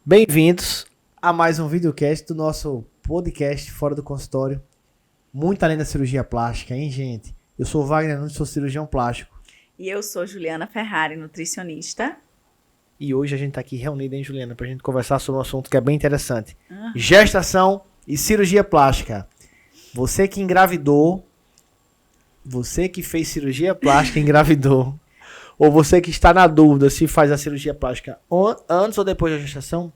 Bem-vindos a mais um videocast do nosso podcast Fora do Consultório. Muito além da cirurgia plástica, hein, gente? Eu sou o Wagner Nunes, sou cirurgião plástico. E eu sou Juliana Ferrari, nutricionista. E hoje a gente tá aqui reunida, hein, Juliana, pra gente conversar sobre um assunto que é bem interessante. Gestação e cirurgia plástica. Você que engravidou, você que fez cirurgia plástica e engravidou, ou você que está na dúvida se faz a cirurgia plástica antes ou depois da gestação,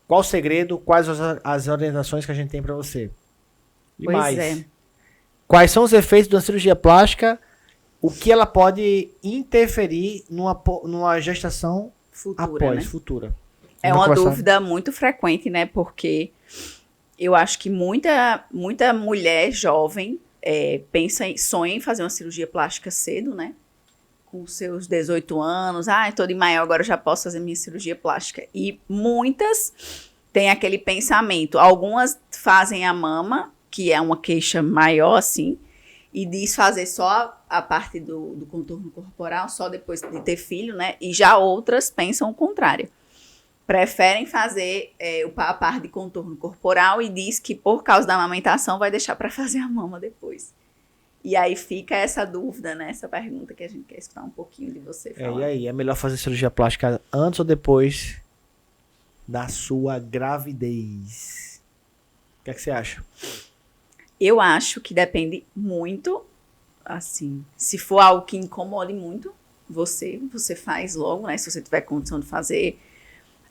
qual o segredo, quais as orientações que a gente tem para você? E Pois mais, é. quais são os efeitos da cirurgia plástica, o que ela pode interferir numa gestação futura. É Vamos uma conversar. dúvida muito frequente, né? Porque eu acho que muita mulher jovem sonha em fazer uma cirurgia plástica cedo, né? Com seus 18 anos. Tô de maior, agora eu já posso fazer minha cirurgia plástica. E muitas têm aquele pensamento. Algumas fazem a mama, que é uma queixa maior, assim, e diz fazer só a parte do contorno corporal, só depois de ter filho, né? E já outras pensam o contrário. Preferem fazer a parte de contorno corporal e diz que por causa da amamentação vai deixar para fazer a mama depois. E aí fica essa dúvida, né? Essa pergunta que a gente quer escutar um pouquinho de você falar. E aí, é melhor fazer cirurgia plástica antes ou depois da sua gravidez? O que é que você acha? Eu acho que depende muito, assim, se for algo que incomode muito você faz logo, né? Se você tiver condição de fazer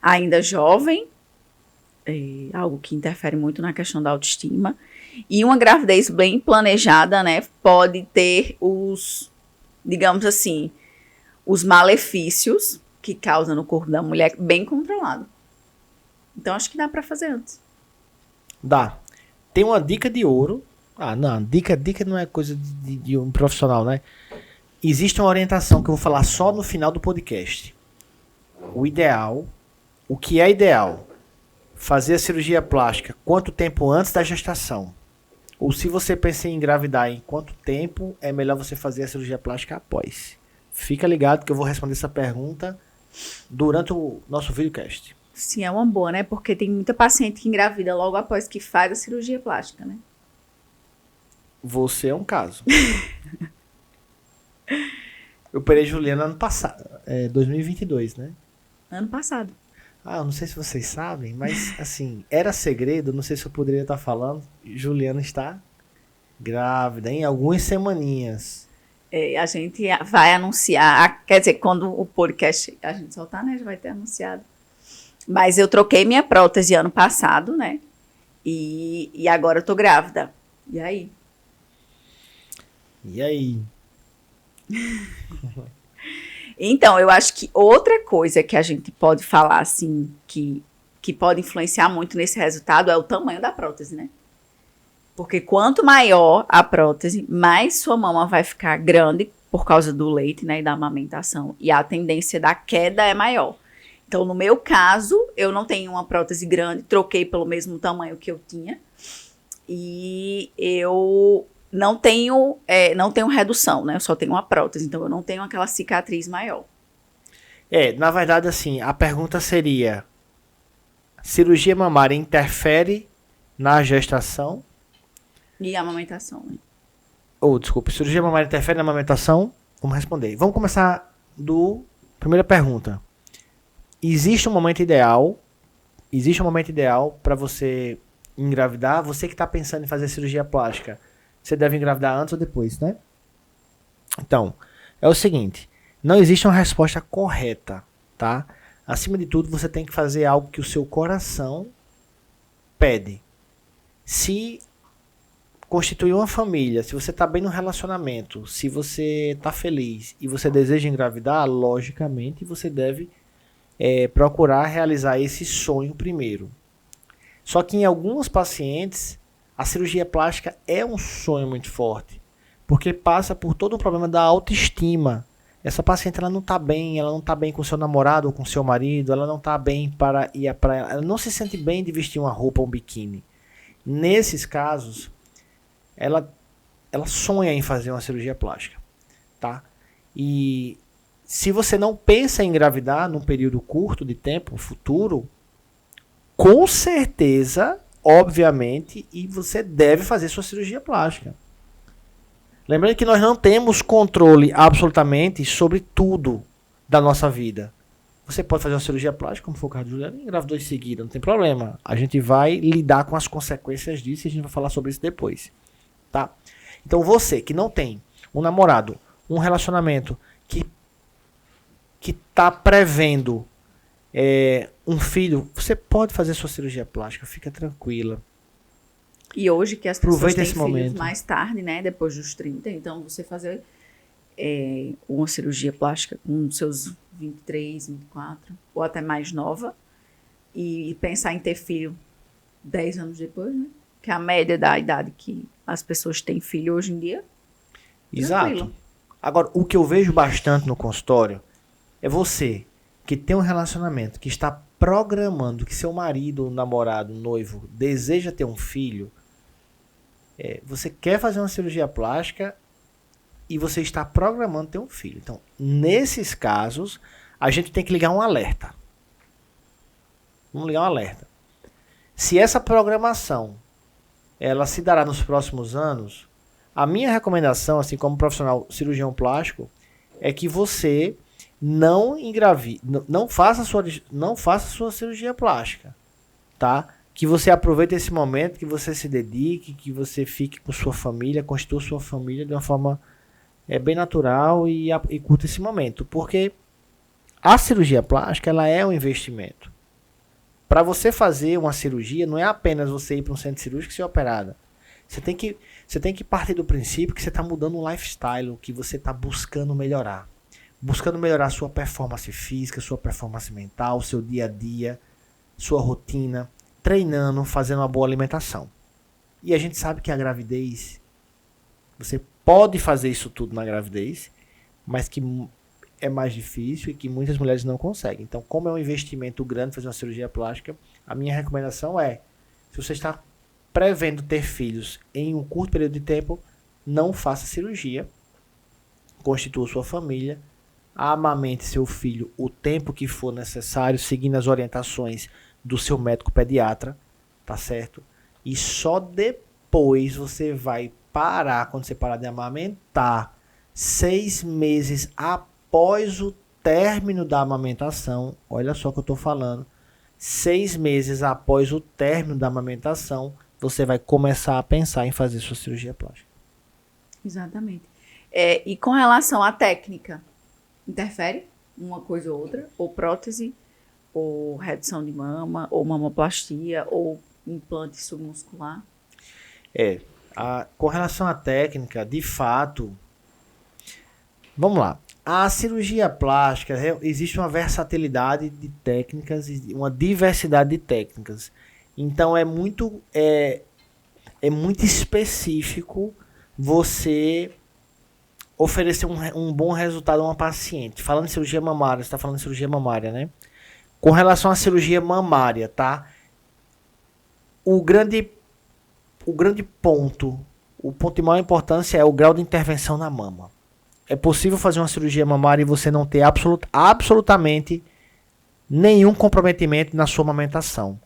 ainda jovem, algo que interfere muito na questão da autoestima. E uma gravidez bem planejada, né, pode ter digamos assim, os malefícios que causa no corpo da mulher bem controlado. Então, acho que dá pra fazer antes. Dá. Tem uma dica de ouro. Não, dica não é coisa de um profissional, né? Existe uma orientação que eu vou falar só no final do podcast. O que é ideal? Fazer a cirurgia plástica quanto tempo antes da gestação? Ou se você pensa em engravidar, em quanto tempo é melhor você fazer a cirurgia plástica após? Fica ligado que eu vou responder essa pergunta durante o nosso videocast. Sim, é uma boa, né? Porque tem muita paciente que engravida logo após que faz a cirurgia plástica, né? Você é um caso. Eu operei Juliana ano passado, 2022, né? Ano passado. Eu não sei se vocês sabem, mas assim, era segredo, não sei se eu poderia estar falando. Juliana está grávida em algumas semaninhas. A gente vai anunciar, quer dizer, quando o podcast a gente soltar, né, já vai ter anunciado. Mas eu troquei minha prótese ano passado, né, e agora eu tô grávida. E aí? E aí? Então, eu acho que outra coisa que a gente pode falar, assim, que pode influenciar muito nesse resultado é o tamanho da prótese, né? Porque quanto maior a prótese, mais sua mama vai ficar grande por causa do leite, né, e da amamentação. E a tendência da queda é maior. Então, no meu caso, eu não tenho uma prótese grande, troquei pelo mesmo tamanho que eu tinha. E eu não tenho redução, né? Eu só tenho uma prótese, então eu não tenho aquela cicatriz maior. Na verdade, assim, a pergunta seria: cirurgia mamária interfere na gestação? E a amamentação, né? Desculpa, cirurgia mamária interfere na amamentação? Vamos responder. Vamos começar do primeira pergunta. Existe um momento ideal para você engravidar? Você que está pensando em fazer cirurgia plástica, você deve engravidar antes ou depois, né? Então, é o seguinte, não existe uma resposta correta, tá? Acima de tudo, você tem que fazer algo que o seu coração pede. Se constituir uma família, se você está bem no relacionamento, se você está feliz e você deseja engravidar, logicamente você deve procurar realizar esse sonho primeiro. Só que em alguns pacientes, a cirurgia plástica é um sonho muito forte, porque passa por todo um problema da autoestima. Essa paciente ela não está bem com seu namorado ou com seu marido, ela não está bem para ir à praia, ela não se sente bem de vestir uma roupa ou um biquíni. Nesses casos, ela sonha em fazer uma cirurgia plástica, tá? E se você não pensa em engravidar num período curto de tempo, futuro, com certeza, obviamente, e você deve fazer sua cirurgia plástica. Lembrando que nós não temos controle absolutamente sobre tudo da nossa vida. Você pode fazer uma cirurgia plástica, como foi o caso de Juliana, e engravidou em seguida, não tem problema. A gente vai lidar com as consequências disso e a gente vai falar sobre isso depois. Tá? Então você que não tem um namorado, um relacionamento que está prevendo um filho, você pode fazer sua cirurgia plástica, fica tranquila. E hoje que as pessoas Aproveita têm esse filhos momento. mais tarde, né? Depois dos 30, então você fazer uma cirurgia plástica com seus 23, 24, ou até mais nova, e pensar em ter filho 10 anos depois, né? Que é a média da idade que as pessoas têm filho hoje em dia. Exato. Tranquilo. Agora, o que eu vejo bastante no consultório é você que tem um relacionamento, que está programando que seu marido, namorado, noivo, deseja ter um filho. Você quer fazer uma cirurgia plástica e você está programando ter um filho. Então, nesses casos, a gente tem que ligar um alerta. Vamos ligar um alerta. Se essa programação ela se dará nos próximos anos, a minha recomendação, assim como profissional cirurgião plástico, é que você não engravide, não faça sua cirurgia plástica, tá? Que você aproveite esse momento, que você se dedique, que você fique com sua família, constitua sua família de uma forma bem natural e curta esse momento. Porque a cirurgia plástica ela é um investimento. Para você fazer uma cirurgia, não é apenas você ir para um centro cirúrgico e ser operada. Você tem que partir do princípio que você está mudando um lifestyle, que você está buscando melhorar. Buscando melhorar sua performance física, sua performance mental, seu dia a dia, sua rotina, treinando, fazendo uma boa alimentação. E a gente sabe que a gravidez, você pode fazer isso tudo na gravidez, mas que é mais difícil e que muitas mulheres não conseguem. Então, como é um investimento grande fazer uma cirurgia plástica, a minha recomendação é, se você está prevendo ter filhos em um curto período de tempo, não faça cirurgia, constitua sua família, amamente seu filho o tempo que for necessário, seguindo as orientações do seu médico pediatra, tá certo? E só depois você vai parar, quando você parar de amamentar, 6 meses após o término da amamentação, olha só o que eu estou falando, 6 meses após o término da amamentação, você vai começar a pensar em fazer sua cirurgia plástica. Exatamente. E com relação à técnica, interfere uma coisa ou outra? Ou prótese, ou redução de mama, ou mamoplastia, ou implante submuscular? Com relação à técnica, de fato, vamos lá. A cirurgia plástica, existe uma versatilidade de técnicas, uma diversidade de técnicas. Então é muito específico você oferecer um bom resultado a uma paciente. Falando em cirurgia mamária, você está falando de cirurgia mamária, né? Com relação à cirurgia mamária, tá? O grande ponto, o ponto de maior importância é o grau de intervenção na mama. É possível fazer uma cirurgia mamária e você não ter absolutamente nenhum comprometimento na sua amamentação,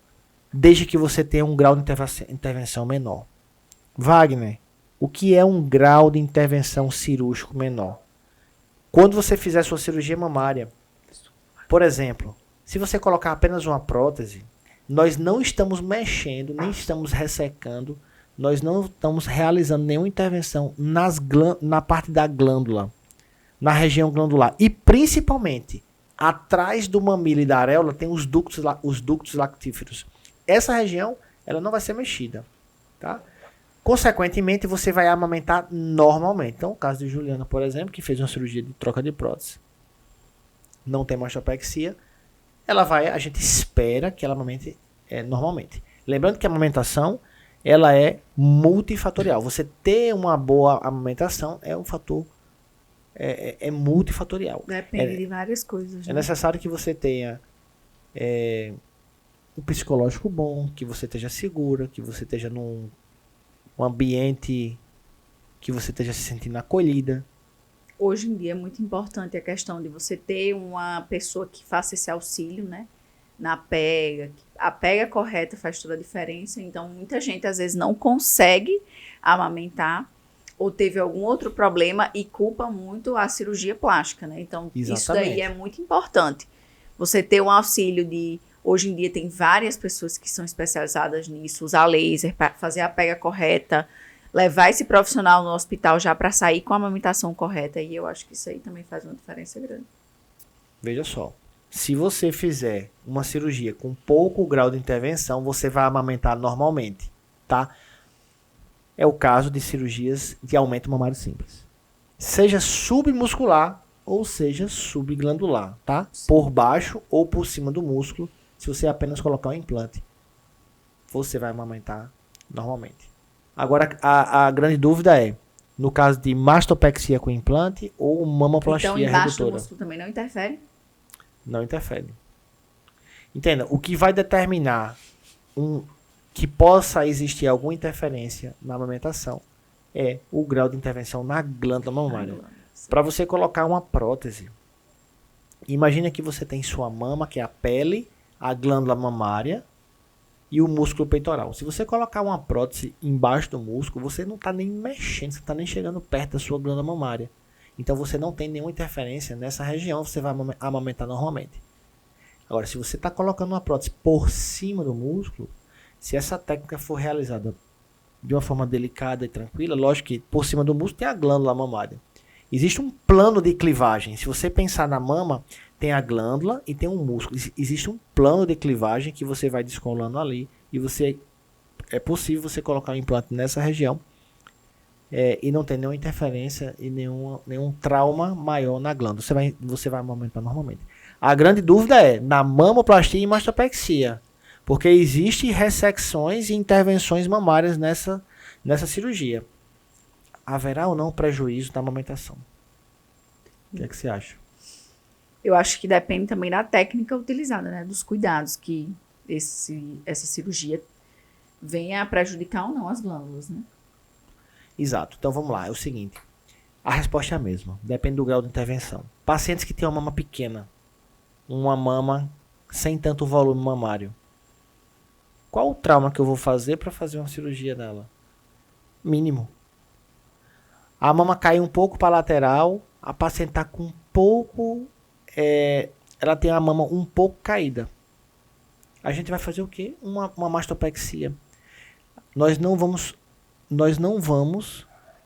desde que você tenha um grau de intervenção menor. Wagner, o que é um grau de intervenção cirúrgico menor? Quando você fizer sua cirurgia mamária, por exemplo, se você colocar apenas uma prótese, nós não estamos mexendo, nem estamos ressecando, nós não estamos realizando nenhuma intervenção na parte da glândula, na região glandular. E principalmente, atrás do mamilo e da areola tem os ductos lactíferos. Essa região, ela não vai ser mexida, tá? Consequentemente, você vai amamentar normalmente. Então, o caso de Juliana, por exemplo, que fez uma cirurgia de troca de prótese, não tem mastopexia, a gente espera que ela amamente normalmente. Lembrando que a amamentação, ela é multifatorial. Você ter uma boa amamentação é um fator multifatorial. Depende de várias coisas. É necessário que você tenha um psicológico bom, que você esteja segura, que você esteja num ambiente que você esteja se sentindo acolhida. Hoje em dia é muito importante a questão de você ter uma pessoa que faça esse auxílio, né? na pega. A pega correta faz toda a diferença. Então, muita gente, às vezes, não consegue amamentar ou teve algum outro problema e culpa muito a cirurgia plástica, né? Então, isso daí é muito importante. Você ter um auxílio de... Hoje em dia tem várias pessoas que são especializadas nisso, usar laser para fazer a pega correta, levar esse profissional no hospital já para sair com a amamentação correta. E eu acho que isso aí também faz uma diferença grande. Veja só, se você fizer uma cirurgia com pouco grau de intervenção, você vai amamentar normalmente, tá? É o caso de cirurgias de aumento mamário simples. Seja submuscular ou seja subglandular, tá? Por baixo ou por cima do músculo, se você apenas colocar um implante, você vai amamentar normalmente. Agora, a grande dúvida é, no caso de mastopexia com implante ou mamoplastia redutora. Então, embaixo do músculo também não interfere? Não interfere. Entenda, o que vai determinar que possa existir alguma interferência na amamentação é o grau de intervenção na glândula mamária. Para você colocar uma prótese, imagina que você tem sua mama, que é a pele, a glândula mamária e o músculo peitoral. Se você colocar uma prótese embaixo do músculo, você não está nem mexendo, você não está nem chegando perto da sua glândula mamária. Então você não tem nenhuma interferência nessa região, você vai amamentar normalmente. Agora, se você está colocando uma prótese por cima do músculo, se essa técnica for realizada de uma forma delicada e tranquila, lógico que por cima do músculo tem a glândula mamária. Existe um plano de clivagem. Se você pensar na mama, tem a glândula e tem um músculo. Existe um plano de clivagem que você vai descolando ali e é possível você colocar um implante nessa região e não ter nenhuma interferência e nenhum trauma maior na glândula. Você vai amamentar normalmente. A grande dúvida é na mamoplastia e mastopexia, porque existem ressecções e intervenções mamárias nessa cirurgia. Haverá ou não prejuízo na amamentação? O que é que você acha? Eu acho que depende também da técnica utilizada, né? Dos cuidados que essa cirurgia venha a prejudicar ou não as glândulas, né? Exato. Então vamos lá, é o seguinte. A resposta é a mesma. Depende do grau de intervenção. Pacientes que têm uma mama pequena, uma mama sem tanto volume mamário, qual o trauma que eu vou fazer para fazer uma cirurgia nela? Mínimo. A mama cai um pouco para a lateral, a paciente está com um pouco... ela tem a mama um pouco caída. A gente vai fazer o quê? Uma mastopexia. Nós não vamos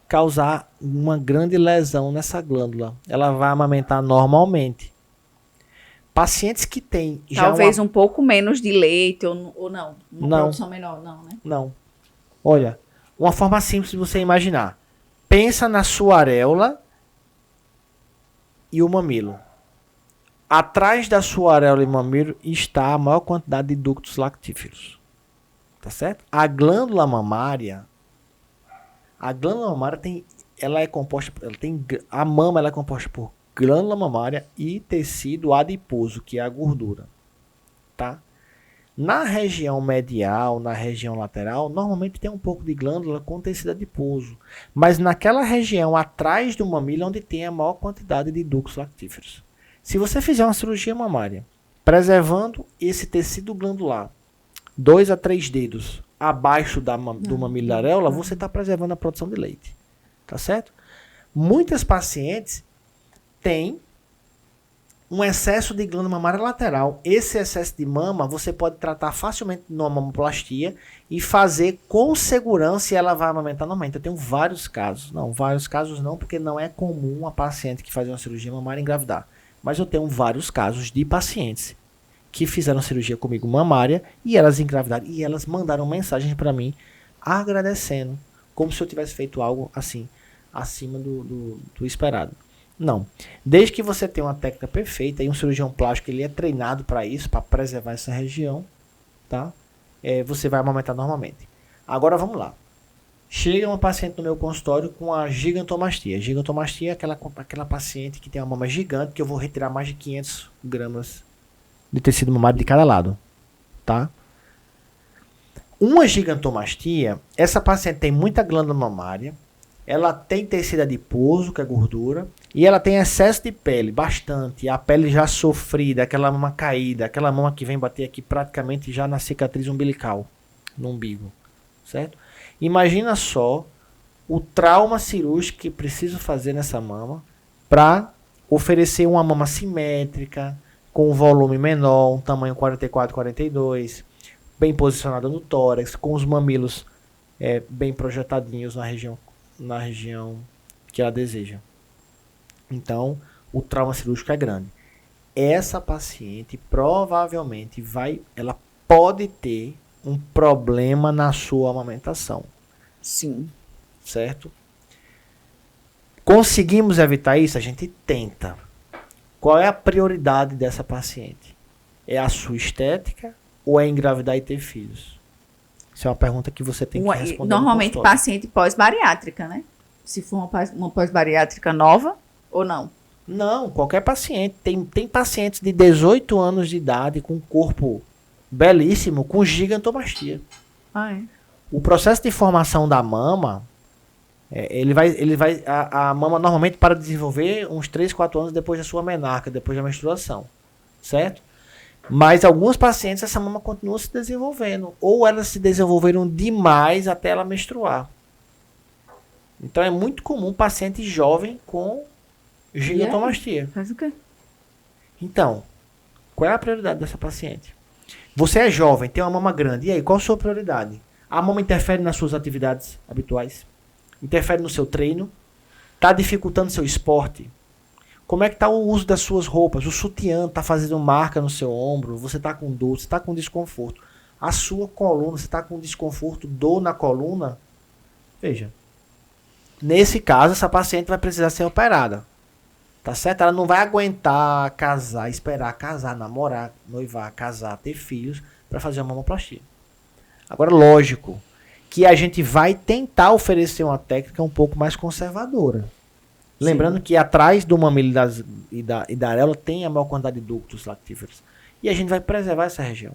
causar uma grande lesão nessa glândula. Ela vai amamentar normalmente. Pacientes que têm... Talvez um pouco menos de leite ou não. Uma produção menor, não, né? Não. Olha, uma forma simples de você imaginar. Pensa na sua areola e o mamilo. Atrás da sua areola e mamilo está a maior quantidade de ductos lactíferos. Tá certo? A glândula mamária a mama ela é composta por glândula mamária e tecido adiposo, que é a gordura. Tá? Na região medial, na região lateral, normalmente tem um pouco de glândula com tecido adiposo. Mas naquela região atrás do mamilo é onde tem a maior quantidade de ductos lactíferos. Se você fizer uma cirurgia mamária, preservando esse tecido glandular, 2 a 3 dedos abaixo do mamilo da areola, você está preservando a produção de leite. Tá certo? Muitas pacientes têm um excesso de glândula mamária lateral. Esse excesso de mama você pode tratar facilmente numa mamoplastia e fazer com segurança e ela vai amamentar normalmente. Eu tenho vários casos. Não, vários casos não, porque não é comum a paciente que faz uma cirurgia mamária engravidar. Mas eu tenho vários casos de pacientes que fizeram cirurgia comigo mamária e elas engravidaram. E elas mandaram mensagens para mim agradecendo, como se eu tivesse feito algo assim, acima do esperado. Não. Desde que você tenha uma técnica perfeita e um cirurgião plástico ele é treinado para isso, para preservar essa região, tá? Você vai amamentar normalmente. Agora vamos lá. Chega uma paciente no meu consultório com a gigantomastia. Gigantomastia é aquela paciente que tem uma mama gigante que eu vou retirar mais de 500 gramas de tecido mamário de cada lado, tá? Uma gigantomastia, essa paciente tem muita glândula mamária, ela tem tecido adiposo, que é gordura, e ela tem excesso de pele, bastante. A pele já sofrida, aquela mama caída, aquela mama que vem bater aqui praticamente já na cicatriz umbilical, no umbigo, certo? Imagina só o trauma cirúrgico que preciso fazer nessa mama para oferecer uma mama simétrica, com um volume menor, um tamanho 44, 42, bem posicionada no tórax, com os mamilos bem projetadinhos na região que ela deseja. Então, o trauma cirúrgico é grande. Essa paciente provavelmente ela pode ter um problema na sua amamentação. Sim. Certo? Conseguimos evitar isso? A gente tenta. Qual é a prioridade dessa paciente? É a sua estética ou é engravidar e ter filhos? Isso é uma pergunta que você tem que responder. Normalmente paciente pós-bariátrica, né? Se for uma pós-bariátrica nova ou não? Não, qualquer paciente. Tem pacientes de 18 anos de idade com um corpo belíssimo, com gigantomastia. Ah, é? O processo de formação da mama, a mama normalmente para de desenvolver uns 3, 4 anos depois da sua menarca, depois da menstruação, certo? Mas alguns pacientes essa mama continua se desenvolvendo, ou elas se desenvolveram demais até ela menstruar. Então é muito comum paciente jovem com gigantomastia. Faz o quê? Então, qual é a prioridade dessa paciente? Você é jovem, tem uma mama grande, e aí, qual a sua prioridade? A mama interfere nas suas atividades habituais? Interfere no seu treino? Está dificultando seu esporte? Como é que está o uso das suas roupas? O sutiã está fazendo marca no seu ombro? Você está com dor? Você está com desconforto? A sua coluna, você está com desconforto, dor na coluna? Veja, nesse caso, essa paciente vai precisar ser operada. Tá certo? Ela não vai aguentar casar, esperar casar, namorar, noivar, casar, ter filhos para fazer uma mamoplastia. Agora, lógico que a gente vai tentar oferecer uma técnica um pouco mais conservadora. Sim. Lembrando que atrás do mamilo e da areola tem a maior quantidade de ductos lactíferos. E a gente vai preservar essa região.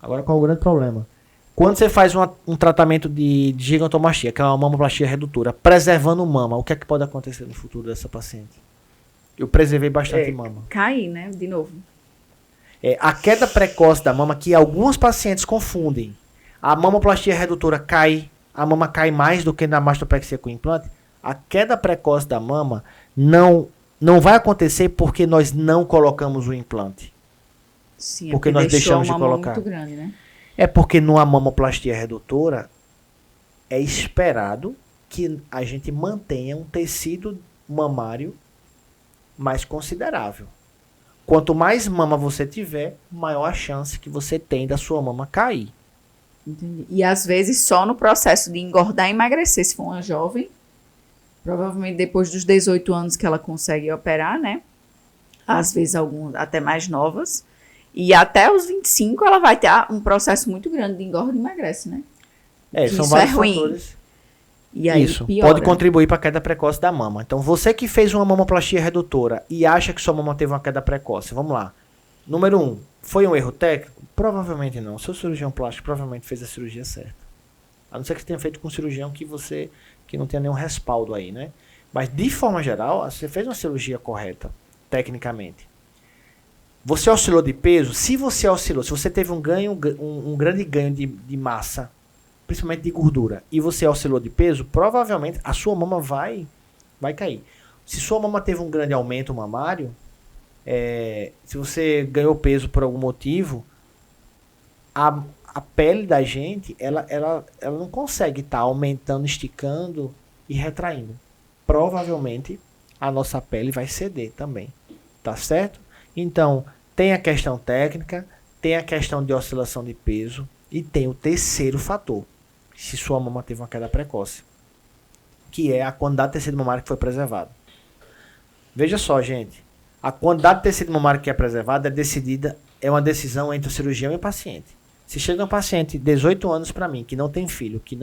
Agora, qual é o grande problema? Quando você faz um tratamento de gigantomastia, que é uma mamoplastia redutora, preservando mama, o que é que pode acontecer no futuro dessa paciente? Eu preservei bastante mama. Cair, né? De novo. A queda precoce da mama, que alguns pacientes confundem. A mamoplastia redutora cai, a mama cai mais do que na mastopexia com implante. A queda precoce da mama não vai acontecer porque nós não colocamos o implante. Sim, porque nós deixamos de colocar. Muito grande, né? É porque numa mamoplastia redutora é esperado que a gente mantenha um tecido mamário mais considerável. Quanto mais mama você tiver, maior a chance que você tem da sua mama cair. Entendi. E às vezes só no processo de engordar e emagrecer, se for uma jovem, provavelmente depois dos 18 anos que ela consegue operar, né? Às vezes algumas até mais novas. E até os 25 ela vai ter um processo muito grande de engorda e emagrece, né? São vários fatores. E aí isso piora. Pode contribuir para a queda precoce da mama. Então, você que fez uma mamoplastia redutora e acha que sua mama teve uma queda precoce, vamos lá. Número 1, foi um erro técnico? Provavelmente não. Seu cirurgião plástico provavelmente fez a cirurgia certa. A não ser que você tenha feito com um cirurgião que não tenha nenhum respaldo aí, né? Mas, de forma geral, você fez uma cirurgia correta, tecnicamente. Você oscilou de peso? Se você teve um grande ganho de massa, principalmente de gordura, e você oscilou de peso, provavelmente a sua mama vai cair. Se sua mama teve um grande aumento mamário, se você ganhou peso por algum motivo, a pele da gente, ela não consegue estar aumentando, esticando e retraindo. Provavelmente a nossa pele vai ceder também. Tá certo? Então, tem a questão técnica, tem a questão de oscilação de peso e tem o terceiro fator, se sua mama teve uma queda precoce, que é a quantidade de tecido mamário que foi preservado. Veja só, gente, a quantidade de tecido mamário que é preservado é uma decisão entre o cirurgião e o paciente. Se chega um paciente de 18 anos para mim, que não tem filho, que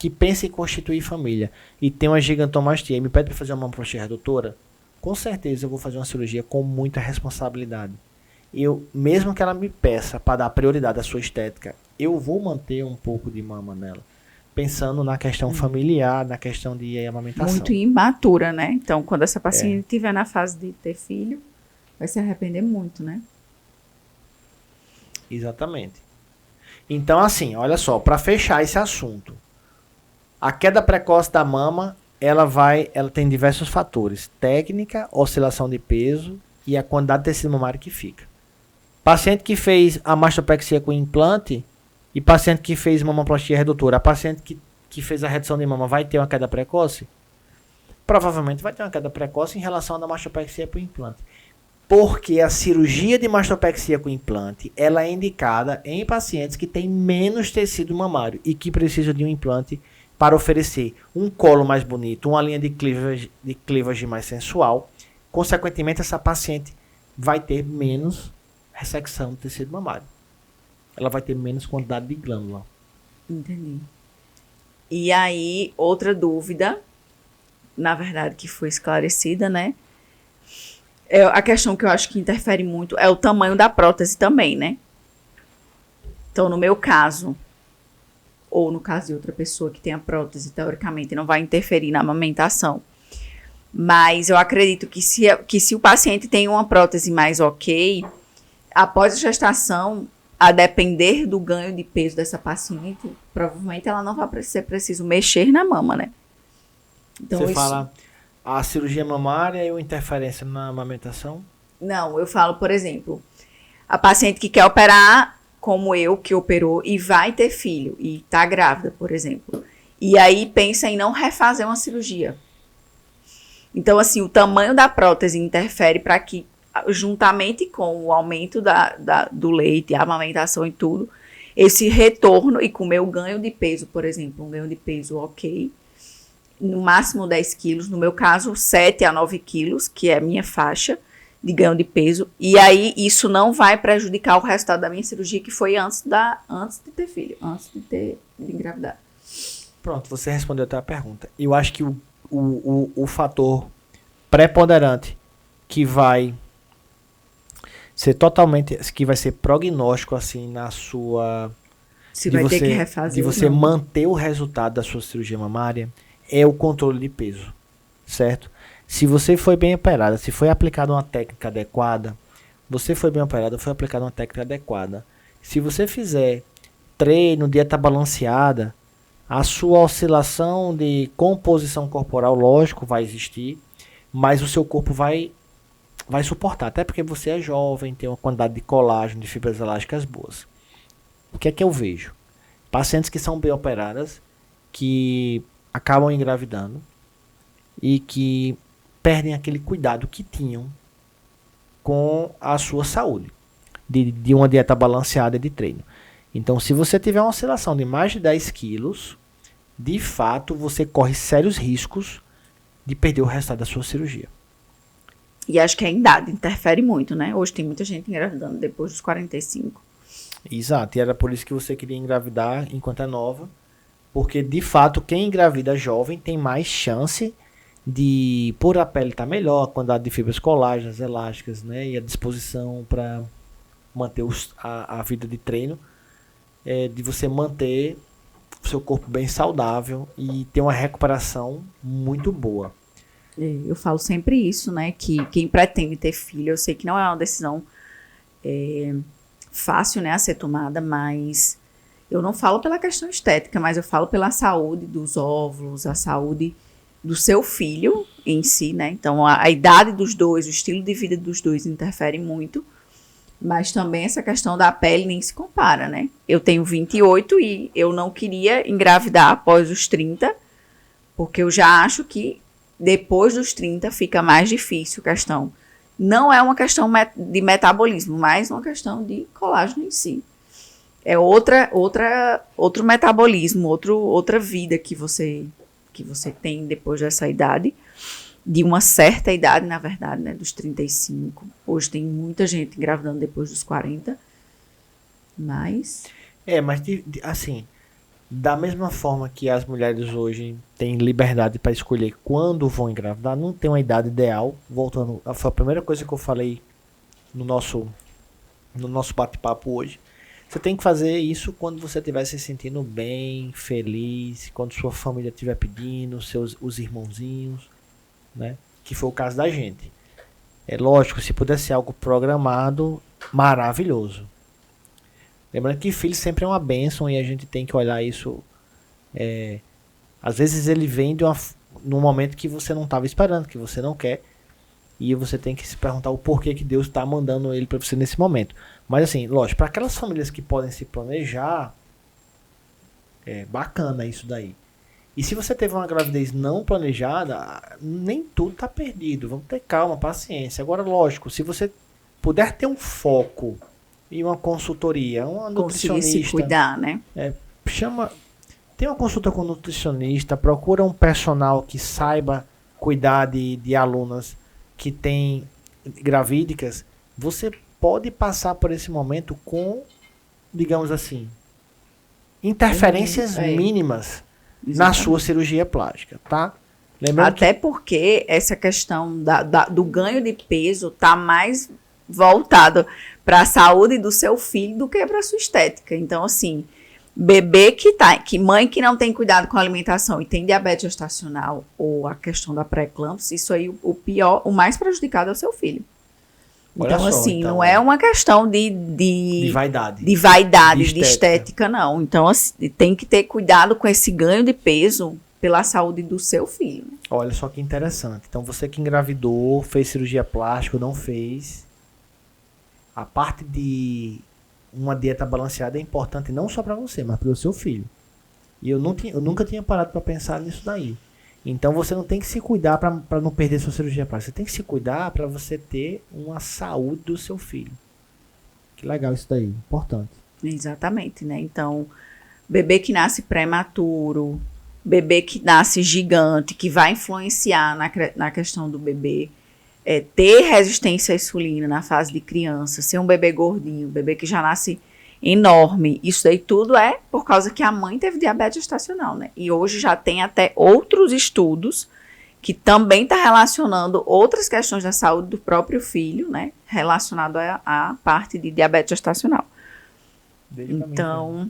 pensa em constituir família e tem uma gigantomastia e me pede para fazer uma mamoplastia redutora, com certeza eu vou fazer uma cirurgia com muita responsabilidade. Mesmo que ela me peça para dar prioridade à sua estética, eu vou manter um pouco de mama nela. pensando na questão familiar, na questão de amamentação. Muito imatura, né? Então, quando essa paciente estiver na fase de ter filho, vai se arrepender muito, né? Exatamente. Então, assim, olha só, para fechar esse assunto, a queda precoce da mama, ela tem diversos fatores: técnica, oscilação de peso e a quantidade de tecido mamário que fica. Paciente que fez a mastopexia com implante e paciente que fez mamoplastia redutora, a paciente que fez a redução de mama vai ter uma queda precoce? Provavelmente vai ter uma queda precoce em relação à da mastopexia com implante. Porque a cirurgia de mastopexia com implante, ela é indicada em pacientes que têm menos tecido mamário e que precisam de um implante para oferecer um colo mais bonito, uma linha de cleavage mais sensual. Consequentemente, essa paciente vai ter menos ressecção do tecido mamário. Ela vai ter menos quantidade de glândula. Entendi. E aí, outra dúvida, na verdade, que foi esclarecida, né? A questão que eu acho que interfere muito é o tamanho da prótese também, né? Então, no meu caso, ou no caso de outra pessoa que tem a prótese, teoricamente, não vai interferir na amamentação. Mas eu acredito que se o paciente tem uma prótese mais ok, após a gestação, a depender do ganho de peso dessa paciente, provavelmente ela não vai ser preciso mexer na mama, né? Então, você fala a cirurgia mamária e a interferência na amamentação? Não, eu falo, por exemplo, a paciente que quer operar, como eu, que operou e vai ter filho, e tá grávida, por exemplo. E aí pensa em não refazer uma cirurgia. Então, assim, o tamanho da prótese interfere para que, juntamente com o aumento do leite, a amamentação e tudo, esse retorno e com o meu ganho de peso, por exemplo, um ganho de peso ok, no máximo 10 quilos, no meu caso 7 a 9 quilos, que é a minha faixa de ganho de peso, e aí isso não vai prejudicar o resultado da minha cirurgia, que foi antes de ter filho, antes de engravidar. Pronto, você respondeu até a pergunta. Eu acho que o fator preponderante que vai ser que vai ser prognóstico assim na sua Se vai ter que refazer de você manter o resultado da sua cirurgia mamária é o controle de peso, certo? Se você foi bem operada, se foi aplicada uma técnica adequada, foi aplicada uma técnica adequada. Se você fizer treino, dieta balanceada, a sua oscilação de composição corporal, lógico, vai existir, mas o seu corpo vai suportar, até porque você é jovem, tem uma quantidade de colágeno, de fibras elásticas boas. O que é que eu vejo? Pacientes que são bem operadas, que acabam engravidando e que perdem aquele cuidado que tinham com a sua saúde, de uma dieta balanceada e de treino. Então, se você tiver uma oscilação de mais de 10 quilos, de fato, você corre sérios riscos de perder o resultado da sua cirurgia. E acho que a idade interfere muito, né? Hoje tem muita gente engravidando depois dos 45. Exato, e era por isso que você queria engravidar enquanto é nova, porque de fato quem engravida jovem tem mais chance de, por a pele estar melhor, a quantidade de fibras colágenas, elásticas, né, e a disposição para manter a vida de treino, de você manter o seu corpo bem saudável e ter uma recuperação muito boa. Eu falo sempre isso, né? Que quem pretende ter filho, eu sei que não é uma decisão fácil, né, a ser tomada, mas eu não falo pela questão estética, mas eu falo pela saúde dos óvulos, a saúde do seu filho em si, né? Então, a idade dos dois, o estilo de vida dos dois interfere muito, mas também essa questão da pele nem se compara, né? Eu tenho 28 e eu não queria engravidar após os 30, porque eu já acho que depois dos 30 fica mais difícil a questão. Não é uma questão de metabolismo, mas uma questão de colágeno em si. É outro metabolismo, outra vida que você tem depois dessa idade, de uma certa idade, na verdade, né, dos 35. Hoje tem muita gente engravidando depois dos 40, mas... Mas assim, da mesma forma que as mulheres hoje têm liberdade para escolher quando vão engravidar, não tem uma idade ideal. Voltando, foi a primeira coisa que eu falei no nosso bate-papo hoje. Você tem que fazer isso quando você estiver se sentindo bem, feliz, quando sua família estiver pedindo, os irmãozinhos, né? Que foi o caso da gente. É lógico, se puder ser algo programado, maravilhoso. Lembrando que filho sempre é uma bênção e a gente tem que olhar isso. Às vezes ele vem num momento que você não estava esperando, que você não quer. E você tem que se perguntar o porquê que Deus está mandando ele para você nesse momento. Mas assim, lógico, para aquelas famílias que podem se planejar, é bacana isso daí. E se você teve uma gravidez não planejada, nem tudo está perdido. Vamos ter calma, paciência. Agora, lógico, se você puder ter um foco e uma consultoria, uma nutricionista... Conseguir se cuidar, né? Tem uma consulta com um nutricionista, procura um personal que saiba cuidar de alunas que têm gravídicas. Você pode passar por esse momento com, digamos assim, interferências mínimas na sua cirurgia plástica, tá? Lembrando até porque essa questão do ganho de peso tá mais voltado para a saúde do seu filho do que para a sua estética. Então, assim, bebê mãe que não tem cuidado com a alimentação e tem diabetes gestacional ou a questão da pré-eclâmpsia, isso aí o mais prejudicado é o seu filho. Então, assim, não é uma questão de vaidade. De vaidade, de estética, não. Então, assim, tem que ter cuidado com esse ganho de peso pela saúde do seu filho. Olha só que interessante. Então, você que engravidou, fez cirurgia plástica ou não fez, a parte de uma dieta balanceada é importante não só para você, mas para o seu filho. E eu nunca tinha parado para pensar nisso daí. Então você não tem que se cuidar para não perder sua cirurgia plástica. Você tem que se cuidar para você ter uma saúde do seu filho. Que legal isso daí, importante. Exatamente, né? Então, bebê que nasce prematuro, bebê que nasce gigante, que vai influenciar na questão do bebê, ter resistência à insulina na fase de criança, ser um bebê gordinho, bebê que já nasce enorme, isso daí tudo é por causa que a mãe teve diabetes gestacional, né? E hoje já tem até outros estudos que também está relacionando outras questões da saúde do próprio filho, né? Relacionado à parte de diabetes gestacional. Então,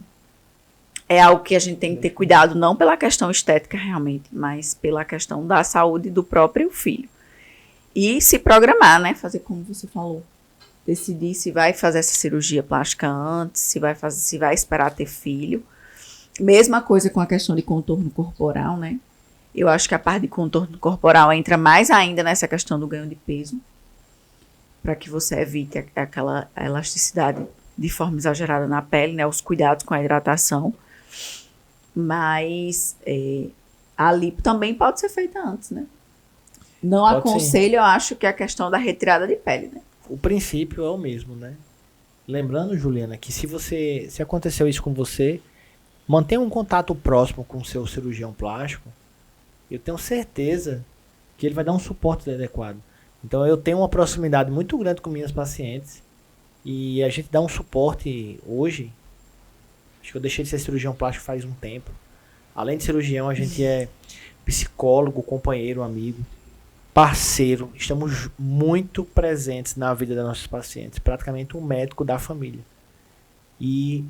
é algo que a gente tem que ter cuidado, não pela questão estética realmente, mas pela questão da saúde do próprio filho. E se programar, né? Fazer como você falou. Decidir se vai fazer essa cirurgia plástica antes, se vai esperar ter filho. Mesma coisa com a questão de contorno corporal, né? Eu acho que a parte de contorno corporal entra mais ainda nessa questão do ganho de peso, para que você evite aquela elasticidade de forma exagerada na pele, né? Os cuidados com a hidratação. Mas a lipo também pode ser feita antes, né? Não pode aconselho, sim. Eu acho que a questão da retirada de pele, né? O princípio é o mesmo, né? Lembrando, Juliana, que se aconteceu isso com você, mantenha um contato próximo com o seu cirurgião plástico. Eu tenho certeza que ele vai dar um suporte adequado. Então eu tenho uma proximidade muito grande com minhas pacientes e a gente dá um suporte hoje. Acho que eu deixei de ser cirurgião plástico faz um tempo. Além de cirurgião, a gente é psicólogo, companheiro, amigo, parceiro. Estamos muito presentes na vida dos nossos pacientes. Praticamente um médico da família. E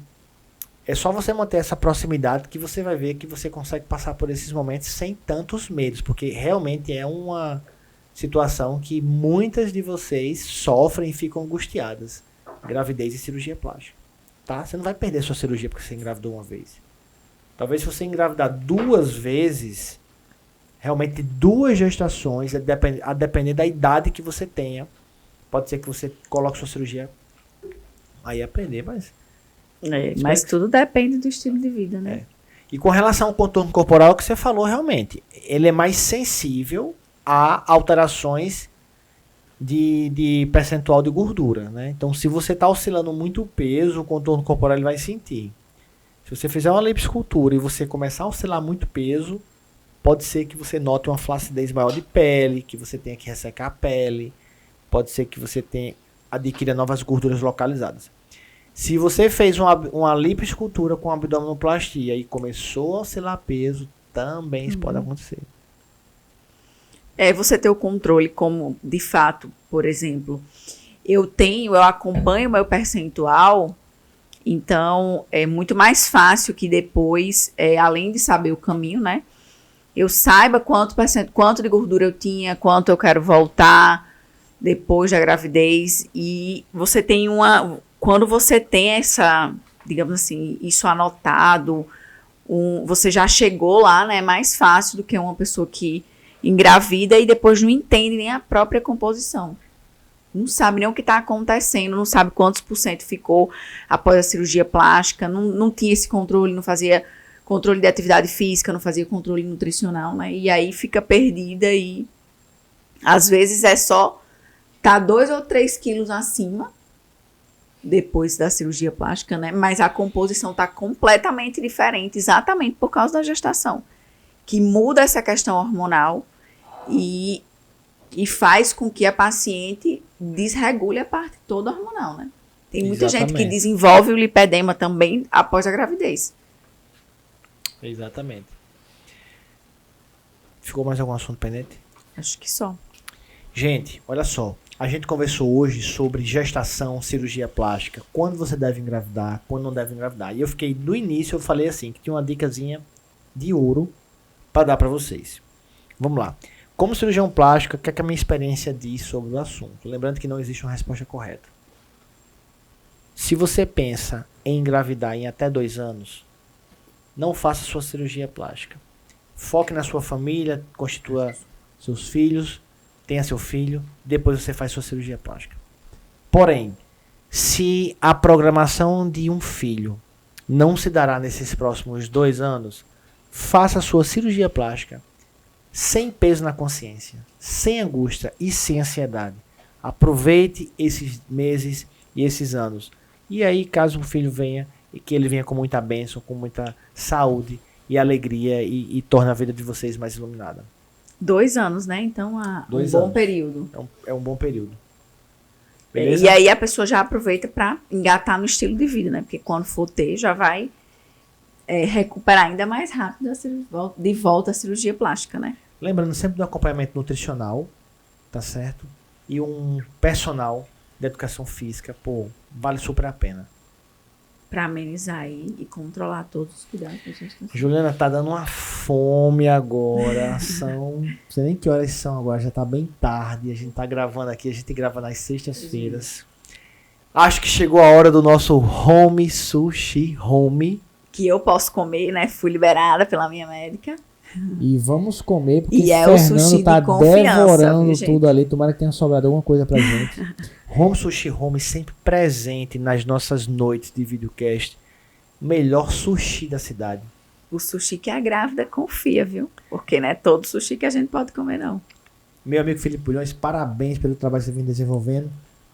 é só você manter essa proximidade que você vai ver que você consegue passar por esses momentos sem tantos medos. Porque realmente é uma situação que muitas de vocês sofrem e ficam angustiadas. Gravidez e cirurgia plástica. Tá? Você não vai perder sua cirurgia porque você engravidou uma vez. Talvez se você engravidar 2 vezes, realmente 2 gestações, a depender da idade que você tenha, pode ser que você coloque sua cirurgia aí aprender, mas tudo depende do estilo de vida, né? E com relação ao contorno corporal, que você falou realmente, ele é mais sensível a alterações de percentual de gordura, né? Então, se você está oscilando muito o peso, o contorno corporal ele vai sentir. Se você fizer uma lipoescultura e você começar a oscilar muito peso, pode ser que você note uma flacidez maior de pele, que você tenha que ressecar a pele, pode ser que você adquira novas gorduras localizadas. Se você fez uma lipoescultura com abdominoplastia e começou a oscilar peso, também isso pode acontecer. Você ter o controle, como de fato, por exemplo, eu acompanho o meu percentual Então, é muito mais fácil que depois, além de saber o caminho, né? Eu saiba quanto de gordura eu tinha, quanto eu quero voltar depois da gravidez. E você tem quando você tem essa, digamos assim, isso anotado, você já chegou lá, né? É mais fácil do que uma pessoa que engravida e depois não entende nem a própria composição. Não sabe nem o que está acontecendo, não sabe quantos % ficou após a cirurgia plástica, não tinha esse controle, não fazia controle de atividade física, não fazia controle nutricional, né? E aí fica perdida e às vezes é só tá 2 ou 3 quilos acima depois da cirurgia plástica, né? Mas a composição tá completamente diferente, exatamente por causa da gestação, que muda essa questão hormonal e faz com que a paciente desregule a parte toda hormonal, né? Tem muita gente que desenvolve o lipedema também após a gravidez. Exatamente. Ficou mais algum assunto pendente? Acho que só. Gente, olha só. A gente conversou hoje sobre gestação, cirurgia plástica, quando você deve engravidar, quando não deve engravidar. E eu fiquei, no início, eu falei assim, que tinha uma dicasinha de ouro para dar para vocês. Vamos lá. Como cirurgião plástico, o que é que a minha experiência diz sobre o assunto? Lembrando que não existe uma resposta correta. Se você pensa em engravidar em até 2 anos, não faça sua cirurgia plástica. Foque na sua família, constitua seus filhos, tenha seu filho, depois você faz sua cirurgia plástica. Porém, se a programação de um filho não se dará nesses próximos 2 anos, faça sua cirurgia plástica sem peso na consciência, sem angústia e sem ansiedade. Aproveite esses meses e esses anos. E aí, caso um filho venha, e que ele venha com muita bênção, com muita saúde e alegria e torne a vida de vocês mais iluminada. 2 anos, né? Então, um bom período. É um bom período. Beleza? E aí a pessoa já aproveita para engatar no estilo de vida, né? Porque quando for ter, já vai recuperar ainda mais rápido de volta à cirurgia plástica, né? Lembrando sempre do acompanhamento nutricional, tá certo? E um personal de educação física, pô, vale super a pena. Pra amenizar aí e controlar todos os cuidados que a gente tem. Juliana, tá dando uma fome agora. Não sei nem que horas são agora, já tá bem tarde. A gente tá gravando aqui, a gente grava nas sextas-feiras. Acho que chegou a hora do nosso home sushi home. Que eu posso comer, né? Fui liberada pela minha médica. E vamos comer, porque e Fernando o sushi tá de confiança, devorando viu, tudo ali. Tomara que tenha sobrado alguma coisa pra gente. Home Sushi Home sempre presente nas nossas noites de videocast. Melhor sushi da cidade. O sushi que a grávida confia, viu? Porque não é todo sushi que a gente pode comer, não. Meu amigo Felipe Bulhões, parabéns pelo trabalho que você vem desenvolvendo.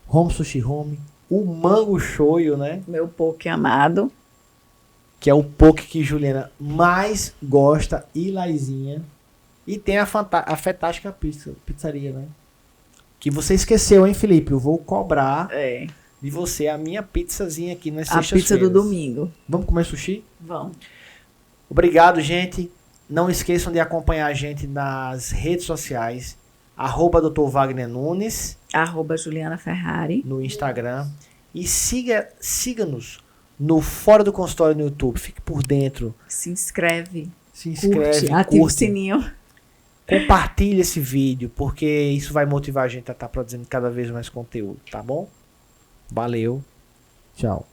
Home Sushi Home. O mango shoyu, né? Meu poke amado. Que é o poke que Juliana mais gosta, e Laizinha. E tem a fantástica pizzaria, né? Que você esqueceu, hein, Felipe? Eu vou cobrar de você a minha pizzazinha aqui nas sextas-feiras. A pizza do domingo. Vamos comer sushi? Vamos. Obrigado, gente. Não esqueçam de acompanhar a gente nas redes sociais. @Dr. Wagner Nunes. @Juliana Ferrari. No Instagram. E siga-nos no Fora do Consultório no YouTube. Fique por dentro. Se inscreve. Curte, ativa o sininho. Compartilhe esse vídeo, porque isso vai motivar a gente a estar produzindo cada vez mais conteúdo, tá bom? Valeu. Tchau.